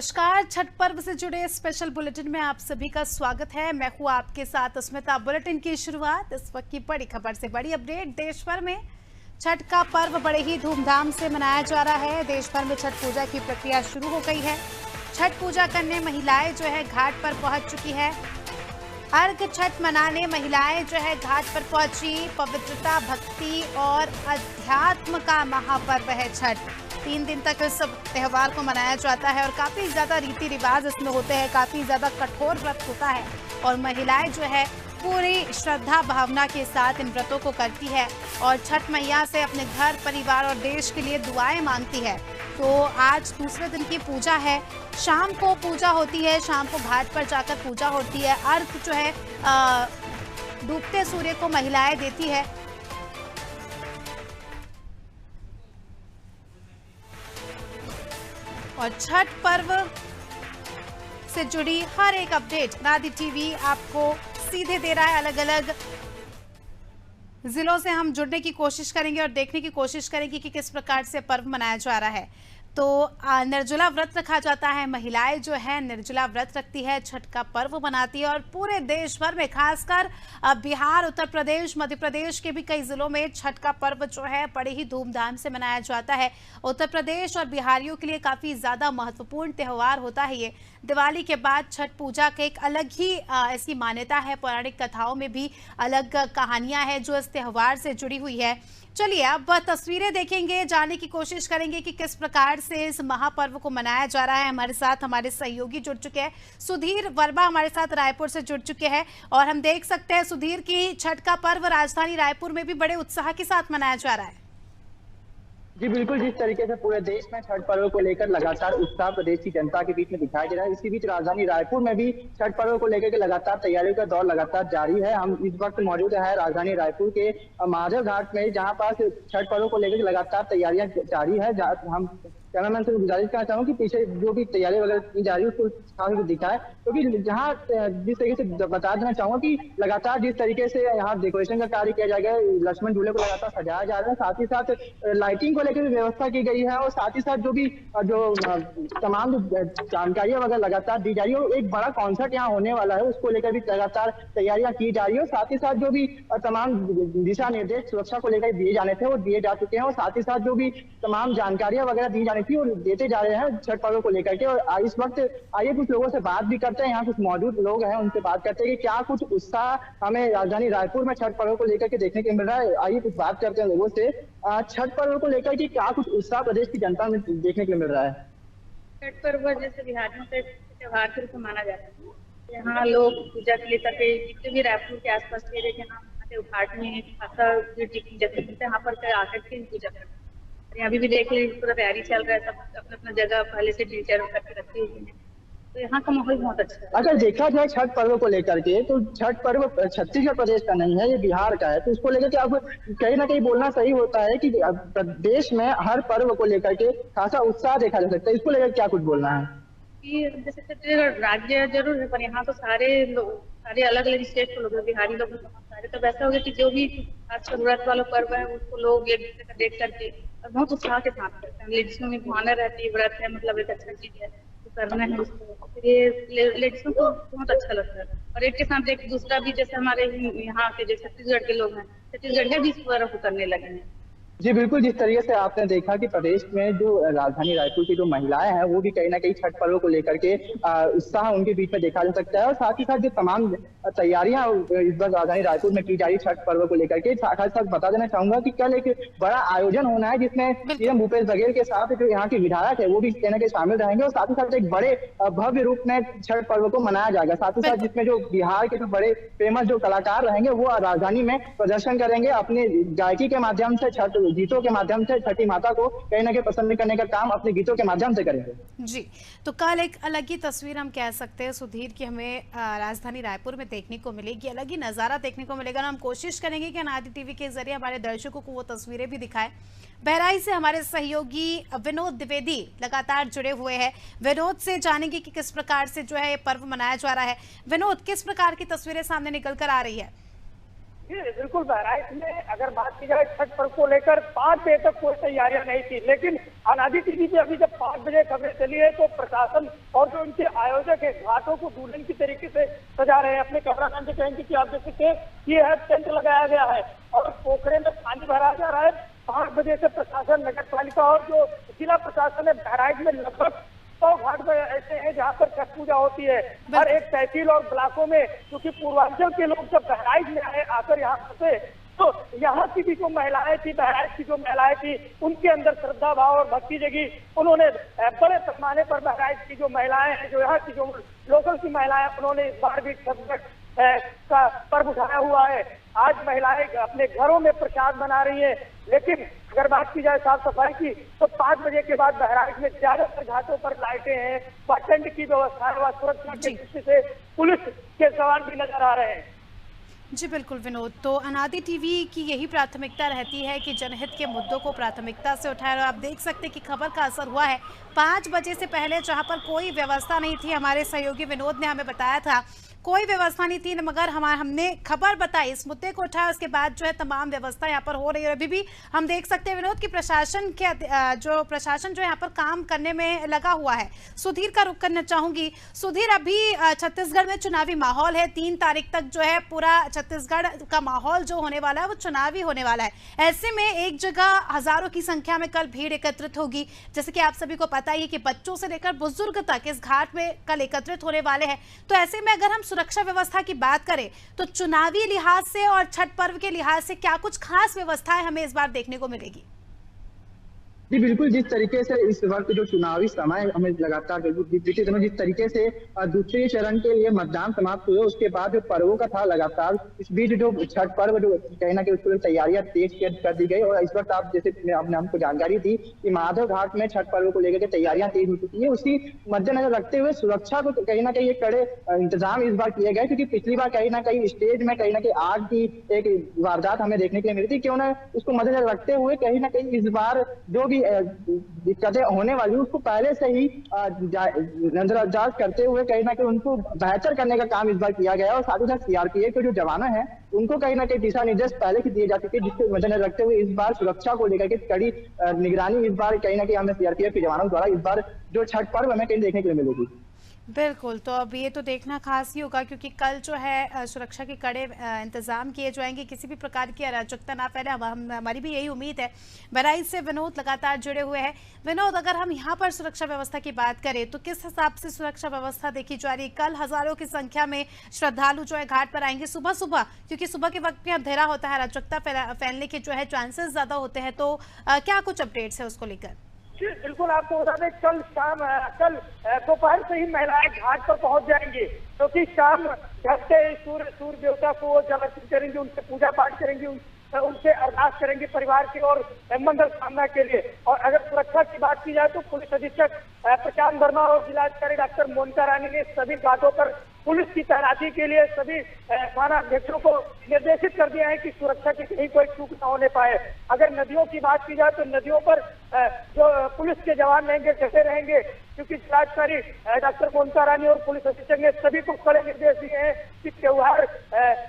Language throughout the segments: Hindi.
नमस्कार। छठ पर्व से जुड़े स्पेशल बुलेटिन में आप सभी का स्वागत है। मैं हूं आपके साथ अस्मिता। बुलेटिन की शुरुआत इस वक्त की बड़ी खबर से। बड़ी अपडेट, देश भर में छठ का पर्व बड़े ही धूमधाम से मनाया जा रहा है। देश भर में छठ पूजा की प्रक्रिया शुरू हो गई है। छठ पूजा करने महिलाएं जो है घाट पर पहुंच चुकी है। अर्घ छठ मनाने महिलाएं जो है घाट पर पहुंची। पवित्रता, भक्ति और अध्यात्म का महापर्व है छठ। 3 दिन तक इस त्यौहार को मनाया जाता है और काफी ज्यादा रीति रिवाज इसमें होते हैं। काफी ज्यादा कठोर व्रत होता है और महिलाएं जो है पूरी श्रद्धा भावना के साथ इन व्रतों को करती है और छठ मैया से अपने घर, परिवार और देश के लिए दुआएं मांगती है। तो आज दूसरे दिन की पूजा है। शाम को पूजा होती है, शाम को घाट पर जाकर पूजा होती है। अर्घ जो है डूबते सूर्य को महिलाएं देती है। और छठ पर्व से जुड़ी हर एक अपडेट नादी टीवी आपको सीधे दे रहा है। अलग अलग जिलों से हम जुड़ने की कोशिश करेंगे और देखने की कोशिश करेंगे कि किस प्रकार से पर्व मनाया जा रहा है। तो निर्जला व्रत रखा जाता है। महिलाएं जो है निर्जला व्रत रखती है, छठ का पर्व मनाती है और पूरे देश भर में, खासकर बिहार, उत्तर प्रदेश, मध्य प्रदेश के भी कई जिलों में छठ का पर्व जो है बड़े ही धूमधाम से मनाया जाता है। उत्तर प्रदेश और बिहारियों के लिए काफी ज्यादा महत्वपूर्ण त्यौहार होता है ये। दिवाली के बाद छठ पूजा के एक अलग ही ऐसी मान्यता है। पौराणिक कथाओं में भी अलग कहानियां हैं जो इस त्यौहार से जुड़ी हुई है। चलिए अब तस्वीरें देखेंगे, जानने की कोशिश करेंगे कि किस प्रकार से इस महापर्व को मनाया जा रहा है। हमारे साथ हमारे सहयोगी जुड़ चुके हैं। सुधीर वर्मा हमारे साथ रायपुर से जुड़ चुके हैं और हम देख सकते हैं सुधीर की छठ का पर्व राजधानी रायपुर में भी बड़े उत्साह के साथ मनाया जा रहा है। जी बिल्कुल, जिस तरीके से पूरे देश में छठ पर्व को लेकर लगातार उत्साह प्रदेश की जनता के बीच में दिखाई दे रहा है, इसी बीच राजधानी रायपुर में भी छठ पर्व को लेकर के लगातार तैयारियों का दौर लगातार जारी है। हम इस वक्त मौजूद है राजधानी रायपुर के महादेव घाट में, जहां पास छठ पर्व को लेकर के लगातार तैयारियां जारी है। हम कैमरामैन से गुजारिश करना चाहूंगा कि पीछे जो भी तैयारी वगैरह की जा रही है उसको खास दिखाए, क्योंकि जहाँ जिस तरीके से बता देना चाहूंगा कि लगातार जिस तरीके से यहाँ डेकोरेशन का कार्य किया जाएगा, लक्ष्मण झूले को लगातार सजाया जा रहा है, साथ ही साथ लाइटिंग को लेकर भी व्यवस्था की गई है और साथ ही साथ जो तमाम जानकारियां वगैरह लगातार दी जा रही है और एक बड़ा कॉन्सर्ट यहाँ होने वाला है, उसको लेकर भी लगातार तैयारियां की जा रही है। और साथ ही साथ जो भी तमाम दिशा निर्देश सुरक्षा को लेकर दिए जाने थे वो दिए जा चुके हैं और साथ ही साथ जो भी तमाम जानकारियां वगैरह दी जानी थी वो देते जा रहे हैं छठ पर्व को लेकर के। और इस वक्त आइए कुछ लोगों से बात भी करते हैं, यहाँ कुछ मौजूद लोग हैं उनसे बात करते हैं कि क्या कुछ उत्साह हमें राजधानी रायपुर में छठ पर्व को लेकर के देखने को मिल रहा है। आइए कुछ बात करते हैं लोगों से। छठ पर्व को लेकर के क्या कुछ उत्साह प्रदेश की जनता में देखने को मिल रहा है? छठ पर्व जैसे बिहारियों का त्योहार के रूप में माना जाता है। यहाँ लोग पूजा के लिए तक जितने भी रायपुर के आसपास के एरिया के यहाँ घाट में खासा जैसे यहाँ पर आकर के पूजा करते हैं। अभी भी देख लीजिए पूरा तैयारी चल रहा है, सब अपना अपना जगह पहले से डिसाइड करके रखी हुई है, तो यहाँ का माहौल बहुत अच्छा है। अगर देखा जाए छठ पर्व को लेकर के, तो छठ पर्व छत्तीसगढ़ प्रदेश का नहीं है, ये बिहार का है, तो उसको लेकर के अब कहीं ना कहीं बोलना सही होता है कि देश में हर पर्व को लेकर के खासा उत्साह देखा जा सकता है। इसको लेकर क्या कुछ बोलना है? कि जैसे छत्तीसगढ़ राज्य जरूर है पर यहाँ तो सारे अलग अलग स्टेट के लोग, बिहारी लोग सारे, तो वैसा हो गया कि जो भी खास जरूरत वाला पर्व है उसको लोग एक दूसरे का देख करके और बहुत उत्साह के साथ करते हैं। लेडीजों में भावना रहती है, व्रत है, मतलब एक अच्छा चीज है तो करना है उसको, फिर ये लेडीजों को बहुत अच्छा लगता है। और एक के साथ एक दूसरा भी, जैसे हमारे यहाँ के जो छत्तीसगढ़ के लोग हैं, छत्तीसगढ़ भी इस पर्व को करने लगे हैं। जी बिल्कुल, जिस तरीके से आपने देखा कि प्रदेश में जो राजधानी रायपुर की जो महिलाएं हैं वो भी कहीं ना कहीं छठ पर्व को लेकर के उत्साह उनके बीच में देखा जा सकता है। और साथ ही साथ जो तमाम तैयारियां इस बार राजधानी रायपुर में की जा रही छठ पर्व को लेकर के, साथ साथ बता देना चाहूंगा कि कल एक बड़ा आयोजन होना है जिसमें सीएम भूपेश बघेल के साथ जो यहाँ के विधायक है वो भी कहीं ना कहीं शामिल रहेंगे और साथ ही साथ एक बड़े भव्य रूप में छठ पर्व को मनाया जाएगा। साथ ही साथ जिसमें जो बिहार के जो बड़े फेमस जो कलाकार रहेंगे वो राजधानी में प्रदर्शन करेंगे, अपने गायकी के माध्यम से, छठ गीतों के माध्यम से छठी माता को कहीं ना कहीं पसंद करने का काम अपने गीतों के माध्यम से करेंगे। जी, तो कल एक अलग ही तस्वीर हम कह सकते हैं सुधीर की हमें राजधानी रायपुर में देखने को मिलेगी, अलग ही नजारा देखने को मिलेगा। हम कोशिश करेंगे कि नादी टीवी के जरिए हमारे दर्शकों को वो तस्वीरें भी दिखाएं। बहराइच से हमारे सहयोगी विनोद द्विवेदी लगातार जुड़े हुए हैं। विनोद से जानेंगे कि किस प्रकार से जो है ये पर्व मनाया जा रहा है। विनोद, किस प्रकार की तस्वीरें सामने निकल कर आ रही है? जी बिल्कुल, बहराइच में अगर बात की जाए छठ पर्व को लेकर 5 बजे तक कोई तैयारियां नहीं थी, लेकिन अनादि टीवी पे अभी जब 5 बजे खबरें चली है तो प्रशासन और जो उनके आयोजक है घाटों को दुल्हन की तरीके से सजा रहे हैं। अपने कैमरामैन से कहेंगे कि आप देख सकते हैं ये है टेंट लगाया गया है और पोखरे में पानी भरा जा रहा है। 5 बजे से प्रशासन, नगर पालिका और जो जिला प्रशासन है बहराइच में लगभग 100 घाट पर ऐसे हैं जहाँ पर छठ पूजा होती है। हर एक तहसील और ब्लॉकों में, क्योंकि पूर्वांचल के लोग जब बहराइच में आए आकर यहाँ फंसे तो यहाँ की भी जो महिलाएं थी, बहराइच की जो महिलाएं थी, उनके अंदर श्रद्धा भाव और भक्ति जगी। उन्होंने बड़े पैमाने पर बहराइच की जो महिलाएं हैं, जो यहाँ की जो लोकल की महिलाएं, उन्होंने इस बार भी छठ का पर्व उठाया हुआ है। आज महिलाएं अपने घरों में प्रसाद बना रही है, लेकिन अगर बात की जाए साफ सफाई की तो 5 बजे के बाद बहराइच में ज्यादातर घाटों पर लाइटें हैं, टेंट की व्यवस्था है, सुरक्षा की दृष्टि से पुलिस के जवान भी नजर आ रहे हैं। जी बिल्कुल विनोद, तो अनादि टीवी की यही प्राथमिकता रहती है कि जनहित के मुद्दों को प्राथमिकता से उठाए। और आप देख सकते हैं कि खबर का असर हुआ है। 5 बजे से पहले जहां पर कोई व्यवस्था नहीं थी, हमारे सहयोगी विनोद ने हमें बताया था कोई व्यवस्था नहीं थी, मगर हमने खबर बताई, इस मुद्दे को उठाया, उसके बाद जो है तमाम व्यवस्था यहाँ पर हो रही है। और अभी भी हम देख सकते हैं विनोद की प्रशासन जो यहाँ पर काम करने में लगा हुआ है। सुधीर का रुख करना चाहूंगी। सुधीर, अभी छत्तीसगढ़ में चुनावी माहौल है, 3 तारीख तक जो है पूरा छत्तीसगढ़ का माहौल जो होने वाला है वो चुनावी होने वाला है। ऐसे में एक जगह हजारों की संख्या में कल भीड़ एकत्रित होगी, जैसे कि आप सभी को पता ही है कि बच्चों से लेकर बुजुर्ग तक इस घाट में कल एकत्रित होने वाले हैं। तो ऐसे में अगर हम सुरक्षा व्यवस्था की बात करें तो चुनावी लिहाज से और छठ पर्व के लिहाज से क्या कुछ खास व्यवस्थाएं हमें इस बार देखने को मिलेगी? जी बिल्कुल, जिस तरीके से इस वक्त जो चुनावी समय हमें लगातार बीते दिनों जिस तरीके से दूसरे चरण के लिए मतदान समाप्त हुए, उसके बाद जो पर्वों का था लगातार, इस बीच जो छठ पर्व जो कहीं ना कहीं उसको तैयारियां तेज कर दी गई। और इस वक्त आप जैसे आपने हमको जानकारी दी कि माधव घाट में छठ पर्व को लेकर के तैयारियां तेज हो चुकी है। उसी मद्देनजर रखते हुए सुरक्षा को कहीं ना कहीं कड़े इंतजाम इस बार किए गए, क्योंकि पिछली बार कहीं ना कहीं स्टेज में कहीं ना कहीं आग की एक वारदात हमें देखने के लिए मिली थी। क्यों ना उसको मद्देनजर रखते हुए कहीं ना कहीं इस बार जो भी दिक्कतें होने वाली उसको पहले से ही नजरअंदाज करते हुए कहीं ना कहीं उनको बेहतर करने का काम इस बार किया गया। और साथ ही साथ सीआरपीएफ के जो जवान हैं उनको कहीं ना कहीं दिशा निर्देश पहले से दिए जा चुके हैं, जिसको मद्देनजर रखते हुए इस बार सुरक्षा को लेकर के कड़ी निगरानी इस बार कहीं ना कहीं हमें सीआरपीएफ के जवानों द्वारा इस बार जो छठ पर्व हमें कहीं देखने के लिए मिलेगी। बिल्कुल, तो अब ये तो देखना खास ही होगा, क्योंकि कल जो है सुरक्षा के कड़े इंतजाम किए जाएंगे, किसी भी प्रकार की अराजकता ना फैले। हमारी भी यही उम्मीद है। बहराइच से विनोद लगातार जुड़े हुए हैं। विनोद, अगर हम यहाँ पर सुरक्षा व्यवस्था की बात करें तो किस हिसाब से सुरक्षा व्यवस्था देखी जा रही है? कल हजारों की संख्या में श्रद्धालु जो है घाट पर आएंगे सुबह सुबह, क्योंकि सुबह के वक्त में अंधेरा होता है, अराजकता फैलने के जो है चांसेस ज्यादा होते हैं। तो क्या कुछ अपडेट्स है उसको लेकर? बिल्कुल, आपको बता दें कल दोपहर से ही महिलाएं घाट पर पहुंच जाएंगी, क्योंकि शाम ढलते सूर्य देवता को जल अर्पित करेंगे, उनसे पूजा पाठ करेंगे, उनसे अरदास करेंगे परिवार की और मंगल कामना के लिए। और अगर सुरक्षा की बात की जाए तो पुलिस अधीक्षक प्रशांत वर्मा और जिलाधिकारी डॉक्टर मोनिका रानी ने सभी घाटों पर पुलिस की तैनाती के लिए सभी थाना अध्यक्षों को निर्देशित कर दिया है कि सुरक्षा की कहीं कोई चूक न होने पाए। अगर नदियों की बात की जाए तो नदियों पर जो पुलिस के जवान रहेंगे डटे रहेंगे, क्योंकि जिलाधिकारी डॉक्टर मोनिका रानी और पुलिस अधीक्षक ने सभी को कड़े निर्देश दिए हैं कि त्योहार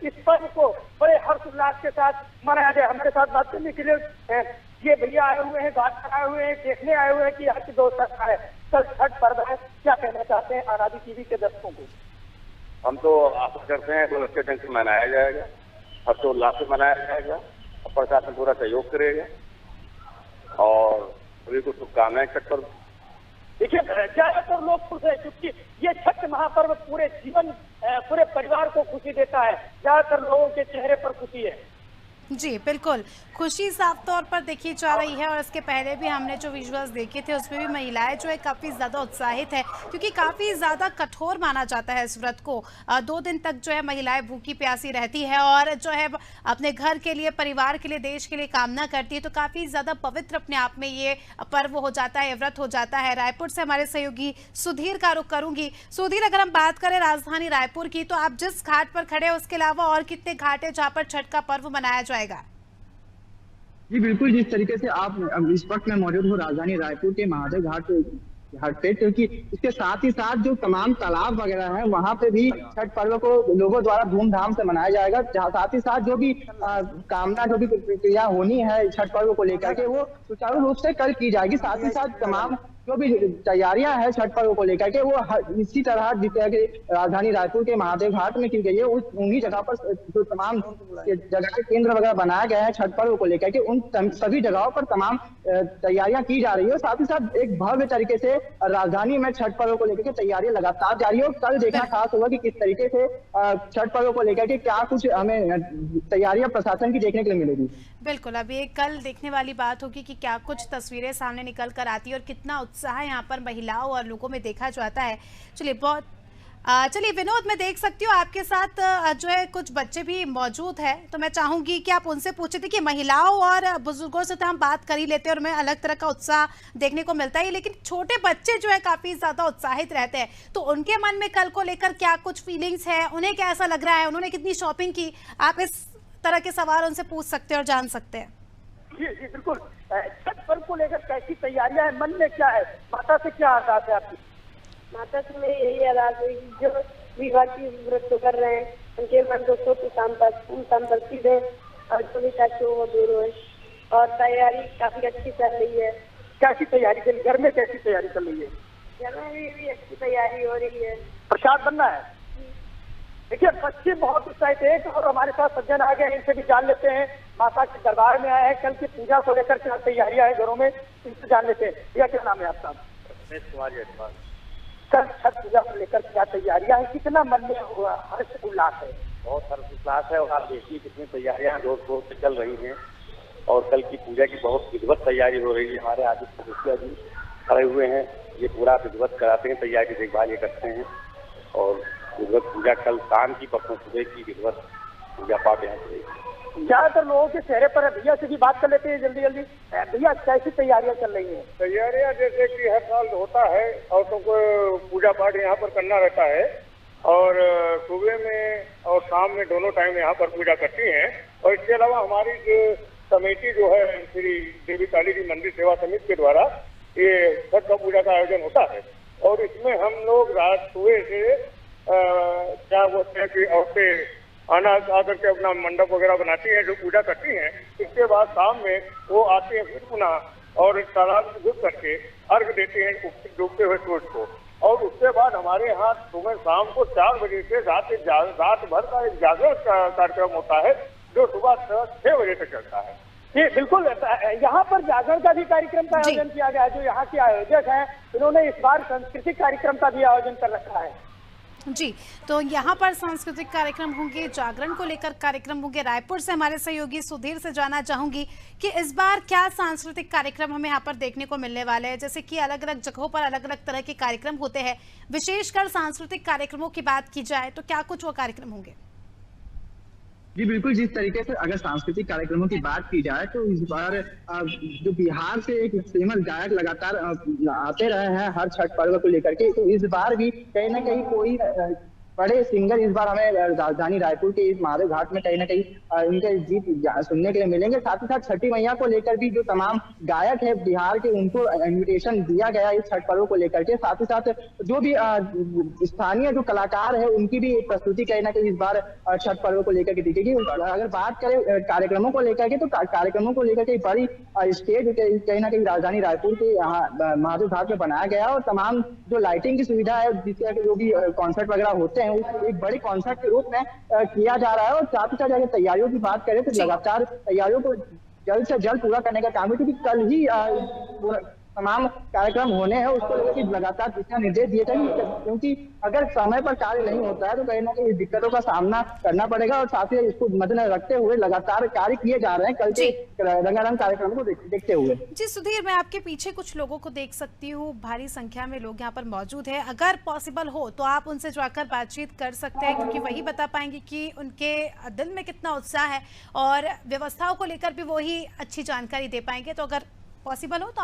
इस पर्व को बड़े हर्षोल्लास के साथ मनाया जाए। हमारे साथ बात करने के लिए ये भैया आए हुए हैं, घाट पर आए हुए हैं, देखने आए हुए हैं कि यहाँ की व्यवस्था है। कल छठ पर्व है, क्या कहना चाहते हैं अनादि टीवी के दर्शकों को? हम तो आशा करते हैं कि अच्छे ढंग से मनाया जाएगा, हर्षोल्लास से मनाया जाएगा और प्रशासन पूरा सहयोग करेगा और सभी को शुभकामनाएं छठ पर्व। देखिए, ज्यादातर लोग खुश है क्योंकि ये छठ महापर्व पूरे जीवन पूरे परिवार को खुशी देता है। ज्यादातर लोगों के चेहरे पर खुशी है। जी बिल्कुल, खुशी साफ तौर पर देखी जा रही है। और इसके पहले भी हमने जो विजुअल्स देखे थे उसमें भी महिलाएं जो है काफ़ी ज़्यादा उत्साहित है, क्योंकि काफ़ी ज़्यादा कठोर माना जाता है इस व्रत को। 2 दिन तक जो है महिलाएं भूखी प्यासी रहती है और जो है अपने घर के लिए, परिवार के लिए, देश के लिए कामना करती है। तो काफ़ी ज़्यादा पवित्र अपने आप में ये पर्व हो जाता है, व्रत हो जाता है। रायपुर से हमारे सहयोगी सुधीर का रुख करूंगी। सुधीर, अगर हम बात करें राजधानी रायपुर की, तो आप जिस घाट पर खड़े हैं उसके अलावा और कितने घाट है जहाँ पर छठ का पर्व मनाया जाएगा? जी बिल्कुल, जिस तरीके से आप इस वक्त में मौजूद हो राजधानी रायपुर के महादेव घाट हट पे, क्योंकि इसके साथ ही साथ जो तमाम तालाब वगैरह हैं वहां पे भी छठ पर्व को लोगों द्वारा धूमधाम से मनाया जाएगा। साथ ही साथ जो भी कामना, जो भी प्रक्रिया होनी है छठ पर्व को लेकर के, वो सुचारू रूप से कल की जाएगी। साथ ही साथ तमाम जो भी तैयारियां हैं छठ पर्व को लेकर के, वो इसी तरह जिस तरह के राजधानी रायपुर के महादेव घाट में की गई है, उन्हीं जगह पर जो तमाम जगह केंद्र वगैरह बनाया गया है छठ पर्व को लेकर के, उन सभी जगहों पर तमाम तैयारियां की जा रही है। साथ ही साथ एक भव्य तरीके से राजधानी में छठ पर्व को लेकर के तैयारियां लगातार जारी है। कल देखना खास होगा कि किस तरीके से छठ पर्व को लेकर के क्या कुछ हमें तैयारियां प्रशासन की देखने के लिए मिलेगी। बिल्कुल, अब ये कल देखने वाली बात होगी कि क्या कुछ तस्वीरें सामने निकल कर आती है और कितना उत्साह यहाँ पर महिलाओं और लोगों में देखा जाता है। चलिए विनोद, मैं देख सकती हूँ आपके साथ जो है कुछ बच्चे भी मौजूद हैं, तो मैं चाहूंगी कि आप उनसे पूछे थे कि महिलाओं और बुजुर्गों से तो हम बात कर ही लेते हैं और हमें अलग तरह का उत्साह देखने को मिलता है, लेकिन छोटे बच्चे जो है काफी ज्यादा उत्साहित रहते हैं, तो उनके मन में कल को लेकर क्या कुछ फीलिंग्स है, उन्हें कैसा लग रहा है, उन्होंने कितनी शॉपिंग की, आप इस तरह के सवाल उनसे पूछ सकते हैं और जान सकते हैं। जी जी बिल्कुल। छठ पर्व को लेकर कैसी तैयारियां है, मन में क्या है, माता से क्या आगाज है आपकी? माता से मैं यही आगाज है कि जो विवाह की व्रत तो कर रहे हैं उनके मन को सुख शांति दे और जो भी चाचू वो दूर हो। और तैयारी काफी अच्छी चल रही है। कैसी तैयारी चल रही है? घर में कैसी तैयारी चल रही है? घर में भी अच्छी तैयारी हो रही है। प्रसाद बनना है। देखिए बच्चे बहुत उत्साहित है और हमारे साथ सज्जन आ गए हैं, इनसे भी जान लेते हैं। माता के दरबार में आए हैं, कल की पूजा को लेकर क्या तैयारियां है घरों में, इनसे जान लेते हैं। भैया क्या नाम है आपका? कल छठ पूजा को लेकर क्या तैयारियां है, कितना मन में हर्ष उल्लास है? बहुत हर्ष उल्लास है और आप देखिए कितनी तैयारियां जोर शोर से चल रही हैं और कल की पूजा की बहुत विधिवत तैयारी हो रही है। हमारे आदित्य मुखिया जी खड़े हुए हैं, ये पूरा विधिवत कराते हैं, तैयारी देखभाल ये करते हैं और विधिवत पूजा कल शाम की परसों सुबह की विधिवत पूजा पाठ यहाँ करेगी। ज्यादातर लोगों के चेहरे पर है, भैया से भी बात कर लेते हैं जल्दी जल्दी। भैया कैसी तैयारियां चल रही हैं? तैयारियां जैसे कि हर साल होता है और सबको पूजा पाठ यहाँ पर करना रहता है और सुबह में और शाम में दोनों टाइम यहाँ पर पूजा करती हैं। और इसके अलावा हमारी जो कमेटी जो है श्री देवी काली जी मंदिर सेवा समिति के द्वारा ये छठ का पूजा का आयोजन होता है और इसमें हम लोग रात सुबह से क्या बोलते हैं कि औरतें आना आकर के अपना मंडप वगैरह बनाती हैं, जो पूजा करती हैं। इसके बाद शाम में वो आती हैं फिर पुनः और तालाब में घुस करके अर्घ देते हैं डूबते हुए सूरज को। और उसके बाद हमारे यहाँ सुबह शाम को 4 बजे से रात भर का एक जागरण कार्यक्रम होता है जो सुबह 6 बजे तक चलता है। जी बिल्कुल। यहाँ पर जागरण का भी कार्यक्रम का आयोजन किया गया है। जो यहाँ के आयोजक हैं उन्होंने इस बार सांस्कृतिक कार्यक्रम का भी आयोजन कर रखा है। जी, तो यहाँ पर सांस्कृतिक कार्यक्रम होंगे, जागरण को लेकर कार्यक्रम होंगे। रायपुर से हमारे सहयोगी सुधीर से जानना चाहूंगी कि इस बार क्या सांस्कृतिक कार्यक्रम हमें यहाँ पर देखने को मिलने वाले हैं। जैसे कि अलग अलग जगहों पर अलग अलग तरह के कार्यक्रम होते हैं, विशेषकर सांस्कृतिक कार्यक्रमों की बात की जाए तो क्या कुछ वो कार्यक्रम होंगे? जी बिल्कुल, जिस तरीके से अगर सांस्कृतिक कार्यक्रमों की बात की जाए तो इस बार जो बिहार से एक फेमस गायक लगातार आते रहे हैं हर छठ पर्व को लेकर के, तो इस बार भी कहीं ना कहीं कोई बड़े सिंगर इस बार हमें राजधानी रायपुर के इस महादेव घाट में कहीं ना कहीं इनके गीत सुनने के लिए मिलेंगे। साथ ही साथ छठी मैया को लेकर भी जो तमाम गायक है बिहार के, उनको इन्विटेशन दिया गया इस छठ पर्व को लेकर के। साथ ही साथ जो भी स्थानीय जो कलाकार है उनकी भी प्रस्तुति कहीं ना कहीं इस बार छठ पर्व को लेकर के दिखेगी। अगर बात करें कार्यक्रमों को लेकर के, तो कार्यक्रमों को लेकर के बड़ी स्टेज कहीं ना कहीं राजधानी रायपुर के यहाँ महादेव घाट में बनाया गया और तमाम जो लाइटिंग की सुविधा है, जिससे जो भी कॉन्सर्ट वगैरह होते हैं एक बड़े कॉन्सर्ट के रूप में किया जा रहा है। और साथ ही साथ अगर तैयारियों की बात करें तो लगातार तैयारियों को जल्द से जल्द पूरा करने का काम है, क्योंकि कल ही तमाम कार्यक्रम होने हैं, उसको लेकर लगातार दिशा निर्देश दिए जाएंगे, क्योंकि अगर समय पर कार्य नहीं होता है तो कहीं ना कहीं दिक्कतों का सामना करना पड़ेगा। और साथ ही इसको मद्देनजर रखते हुए लगातार कार्य किए जा रहे हैं कल के रंगारंग कार्यक्रम को देखते हुए। जी सुधीर, मैं आपके पीछे कुछ लोगों को देख सकती हूँ, भारी संख्या में लोग यहाँ पर मौजूद है। अगर पॉसिबल हो तो आप उनसे जाकर बातचीत कर सकते हैं, क्योंकि वही बता पाएंगे कि उनके दिल में कितना उत्साह है और व्यवस्थाओं को लेकर भी वही अच्छी जानकारी दे पाएंगे। तो अगर पॉसिबल हो तो